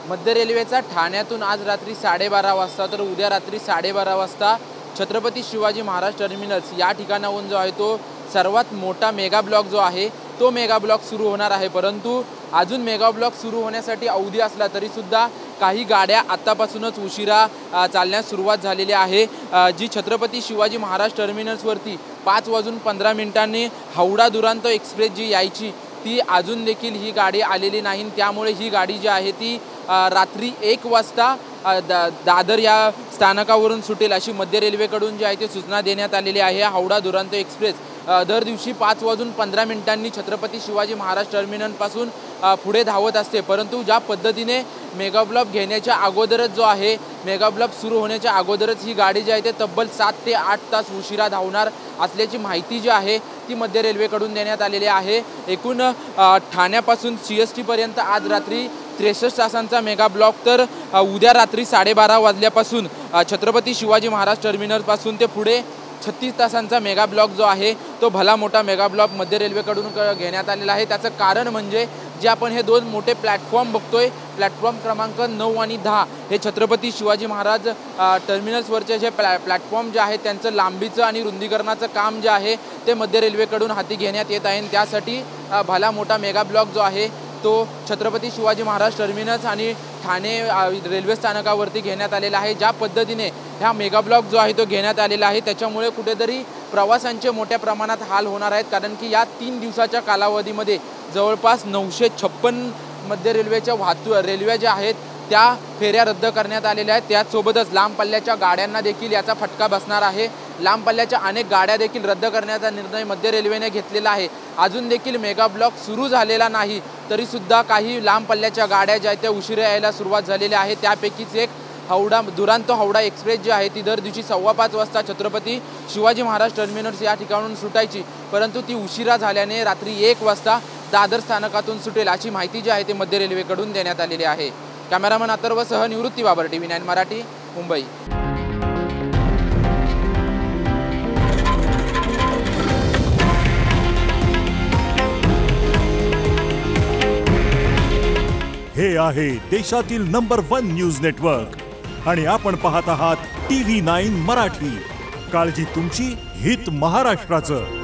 मध्य रेल्वेचा ठाण्यातून आज रात्री 12:30 वाजता तर उद्या रात्री 12:30 वाजता छत्रपती शिवाजी महाराज टर्मिनल्स या ठिकाणाहून जो आहे तो सर्वात मोठा मेगा ब्लॉक जो आहे तो मेगा ब्लॉक सुरू होणार आहे। परंतु अजून मेगा ब्लॉक सुरू होण्यासाठी अवधी असला तरी सुद्धा काही गाड्या आतापासूनच उशिरा चालण्यास सुरुवात झालेली आहे। जी छत्रपती शिवाजी महाराज टर्मिनल्सवरती 5:15 हावडा दुरांतो एक्सप्रेस जी यायची ती अजून देखील ही गाडी आलेली नाही। त्यामुळे ही गाडी जी आहे ती रात्री 1 वाजता दादर या स्थानकावरून सुटेल अशी मध्य रेल्वेकडून जी आहे ती सूचना देण्यात आलेली आहे। हावडा दुरांतो एक्सप्रेस दर दिवशी 5:15 छत्रपती शिवाजी महाराज टर्मिनलपासून पुढे धावत असते। परंतु ज्या पद्धतीने मेगा ब्लॉक घेण्याच्या अगोदरच जो आहे मेगा ब्लॉक सुरू होण्याच्या अगोदरच ही गाडी जी आहे ते तब्बल 7 ते 8 तास उशिरा धावणार असल्याची माहिती जी आहे ती मध्य रेल्वेकडून देण्यात आलेली आहे। एकूण ठाण्यापासून CST पर्यंत आज रात्री 63 तासांचा मेगा ब्लॉक तर उद्या रात्री 12:30 वाजल्यापासून छत्रपती शिवाजी महाराज टर्मिनलपासून ते पुढे 36 तासांचा मेगा ब्लॉक जो आहे तो भला मोठा मेगा ब्लॉक मध्य रेल्वेकडून घेण्यात आलेला आहे। त्याचं कारण म्हणजे जे आपण हे दोन मोठे प्लॅटफॉर्म बघतोय, प्लॅटफॉर्म क्रमांक 9 आणि 10 हे छत्रपती शिवाजी महाराज टर्मिनल्सवरचे जे प्लॅटफॉर्म जे आहे त्यांचं लांबीचं आणि रुंदीकरणाचं काम जे आहे ते मध्य रेल्वेकडून हाती घेण्यात येत आहे। त्यासाठी भला मोठा मेगा ब्लॉक जो आहे तो छत्रपती शिवाजी महाराज टर्मिनल्स आणि ठाणे रेल्वे स्थानकावरती घेण्यात आलेला आहे। ज्या पद्धतीने ह्या मेगा ब्लॉक जो आहे तो घेण्यात आलेला आहे त्याच्यामुळे कुठेतरी प्रवाशांचे मोठ्या प्रमाणात हाल होणार आहेत। कारण की या 3 दिवसाच्या कालावधीमध्ये जवळपास 956 मध्य रेल्वेच्या रेल्वे ज्या आहेत त्या फेऱ्या रद्द करण्यात आलेल्या आहेत। त्याचसोबतच लांब पल्ल्याच्या गाड्यांना देखील याचा फटका बसणार आहे। लांब पल्ल्याच्या अनेक गाड्या देखील रद्द करण्याचा निर्णय मध्य रेल्वेने घेतलेला आहे। अजून देखील मेगा ब्लॉक सुरू झालेला नाही तरी सुद्धा काही लांब पल्ल्याच्या गाड्या ज्या आहेत त्या उशिरा यायला सुरुवात झालेली आहे। त्यापैकीच एक हावडा दुरांतो हावडा एक्सप्रेस जी आहे ती दर दिवशी 5:15 वाजता छत्रपती शिवाजी महाराज टर्मिनल्स या ठिकाणाहून सुटायची, परंतु ती उशिरा झाल्याने रात्री 1 वाजता दादर स्थानकातून सुटेल अशी माहिती जी आहे ती मध्य रेल्वेकडून देण्यात आलेली आहे। कॅमेरामन अथर्वसह निवृत्ती बाबर, TV9 मराठी, मुंबई। हे आहे देशातील नंबर 1 न्यूज नेटवर्क आणि आपण पाहत आहात TV9 मराठी। काळजी तुमची, हित महाराष्ट्राचं।